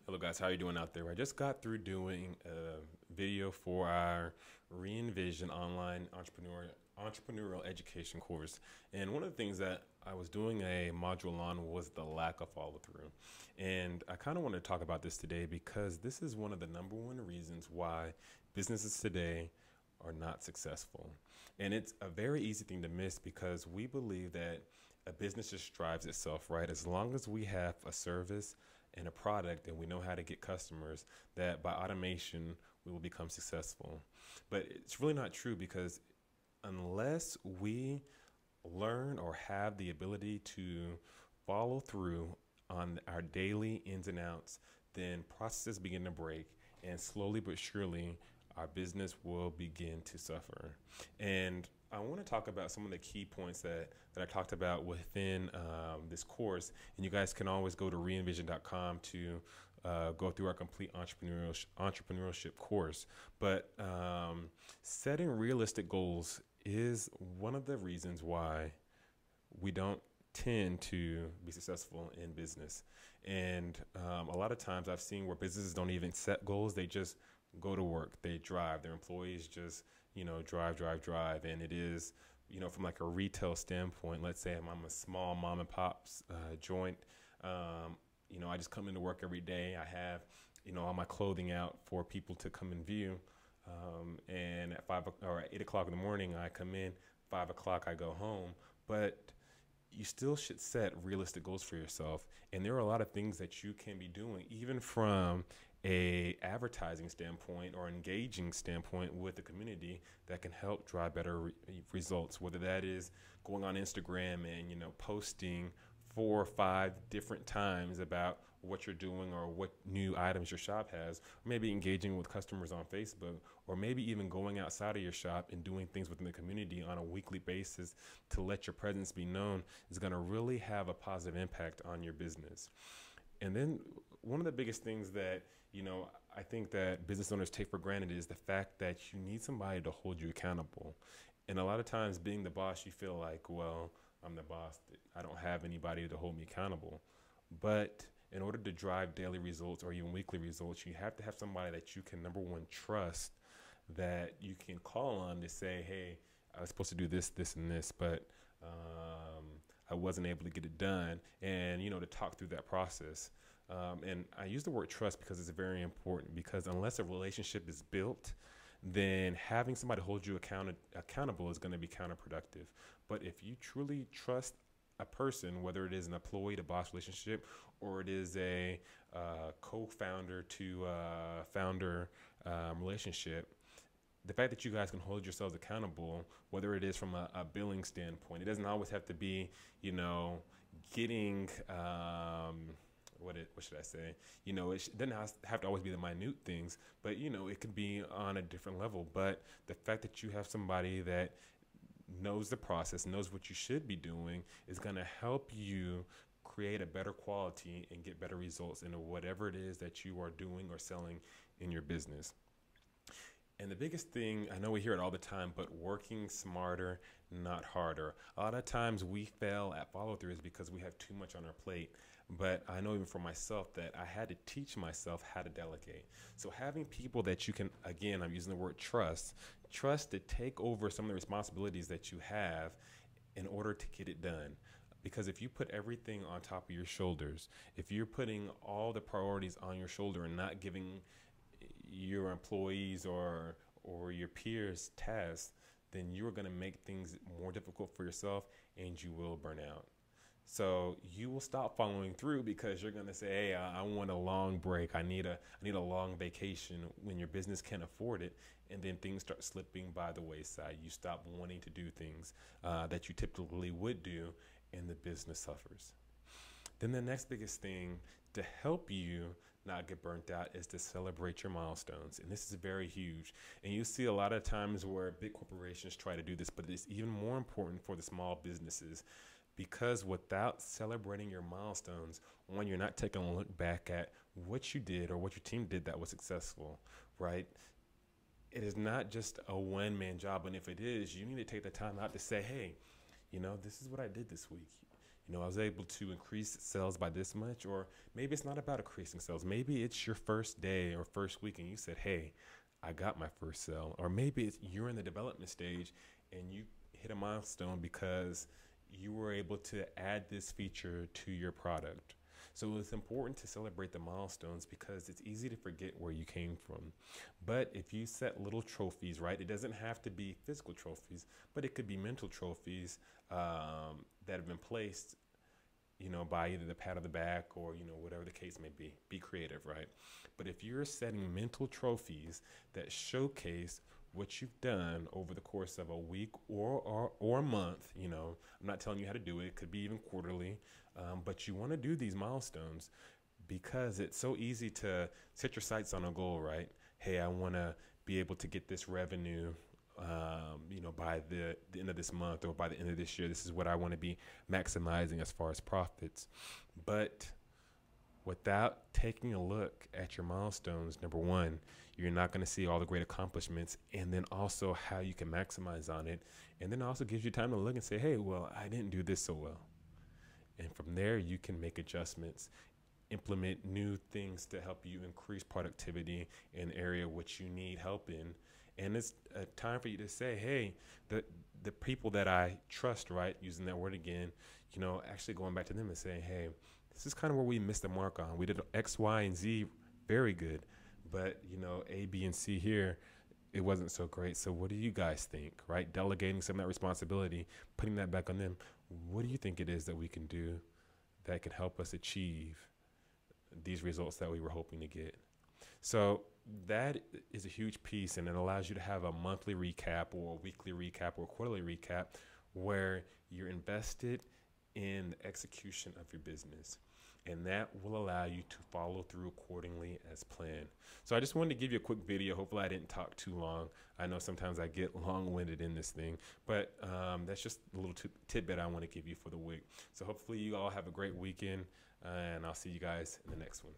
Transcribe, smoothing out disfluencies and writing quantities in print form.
Hello guys, how are you doing out there? I just got through doing a video for our Re-Envision online entrepreneurial education course. And one of the things that I was doing a module on was the lack of follow through. And I kind of want to talk about this today because this is one of the number one reasons why businesses today are not successful. And it's a very easy thing to miss because we believe that a business just drives itself, right? As long as we have a service and a product and we know how to get customers, that by automation we will become successful. But it's really not true because unless we learn or have the ability to follow through on our daily ins and outs, then processes begin to break and slowly but surely our business will begin to suffer. And I want to talk about some of the key points that I talked about within this course. And you guys can always go to reinvision.com to go through our complete entrepreneurship course. But setting realistic goals is one of the reasons why we don't tend to be successful in business. And a lot of times I've seen where businesses don't even set goals. They just go to work, they drive, their employees just, drive. And it is, from like a retail standpoint, let's say I'm a small mom and pop's joint. I just come into work every day. I have, all my clothing out for people to come and view. And at 8 o'clock in the morning, I come in, 5 o'clock, I go home. But you still should set realistic goals for yourself. And there are a lot of things that you can be doing, even from a advertising standpoint or engaging standpoint with the community, that can help drive better results, whether that is going on Instagram and posting 4 or 5 different times about what you're doing or what new items your shop has, or maybe engaging with customers on Facebook, or maybe even going outside of your shop and doing things within the community on a weekly basis to let your presence be known, is going to really have a positive impact on your business. And then one of the biggest things that, I think that business owners take for granted is the fact that you need somebody to hold you accountable. And a lot of times being the boss, you feel like, well, I'm the boss, I don't have anybody to hold me accountable. But in order to drive daily results or even weekly results, you have to have somebody that you can, number one, trust, that you can call on to say, hey, I was supposed to do this, this, and this, but I wasn't able to get it done, and to talk through that process. And I use the word trust because it's very important, because unless a relationship is built, then having somebody hold you accountable is going to be counterproductive. But if you truly trust a person, whether it is an employee to boss relationship or it is a co-founder to founder relationship, the fact that you guys can hold yourselves accountable, whether it is from a billing standpoint, it doesn't always have to be, getting, what should I say? It doesn't have to always be the minute things, but, it could be on a different level. But the fact that you have somebody that knows the process, knows what you should be doing, is going to help you create a better quality and get better results in whatever it is that you are doing or selling in your business. And the biggest thing, I know we hear it all the time, but working smarter, not harder. A lot of times we fail at follow through is because we have too much on our plate. But I know even for myself that I had to teach myself how to delegate. So having people that you can, again, I'm using the word trust to take over some of the responsibilities that you have in order to get it done. Because if you put everything on top of your shoulders, if you're putting all the priorities on your shoulder and not giving your employees or your peers tasks, then you're going to make things more difficult for yourself and you will burn out. So you will stop following through because you're going to say, hey, I want a long break. I need a long vacation, when your business can't afford it. And then things start slipping by the wayside. You stop wanting to do things that you typically would do, and the business suffers. Then the next biggest thing to help you not get burnt out is to celebrate your milestones. And this is very huge. And you see a lot of times where big corporations try to do this, but it's even more important for the small businesses, because without celebrating your milestones, one, you're not taking a look back at what you did or what your team did that was successful, right? It is not just a one-man job. And if it is, you need to take the time out to say, hey, this is what I did this week. I was able to increase sales by this much. Or maybe it's not about increasing sales. Maybe it's your first day or first week and you said, hey, I got my first sale. Or maybe you're in the development stage and you hit a milestone because you were able to add this feature to your product. So it's important to celebrate the milestones because it's easy to forget where you came from. But if you set little trophies, right, it doesn't have to be physical trophies, but it could be mental trophies that have been placed, by either the pat on the back or, whatever the case may be. Be creative, right? But if you're setting mental trophies that showcase what you've done over the course of a week or a month, I'm not telling you how to do it. It could be even quarterly, but you want to do these milestones because it's so easy to set your sights on a goal, right? Hey, I want to be able to get this revenue, by the end of this month or by the end of this year. This is what I want to be maximizing as far as profits. But without taking a look at your milestones, number one, you're not going to see all the great accomplishments, and then also how you can maximize on it. And then also gives you time to look and say, hey, well, I didn't do this so well. And from there, you can make adjustments, implement new things to help you increase productivity in an area which you need help in. And it's a time for you to say, hey, the people that I trust, right, using that word again, actually going back to them and saying, hey, this is kind of where we missed the mark on. We did X, Y, and Z very good, but, A, B, and C here, it wasn't so great. So what do you guys think, right? Delegating some of that responsibility, putting that back on them. What do you think it is that we can do that can help us achieve these results that we were hoping to get? So that is a huge piece, and it allows you to have a monthly recap or a weekly recap or a quarterly recap where you're invested in the execution of your business. And that will allow you to follow through accordingly as planned. So I just wanted to give you a quick video. Hopefully I didn't talk too long. I know sometimes I get long-winded in this thing, but that's just a little tidbit I want to give you for the week. So hopefully you all have a great weekend, and I'll see you guys in the next one.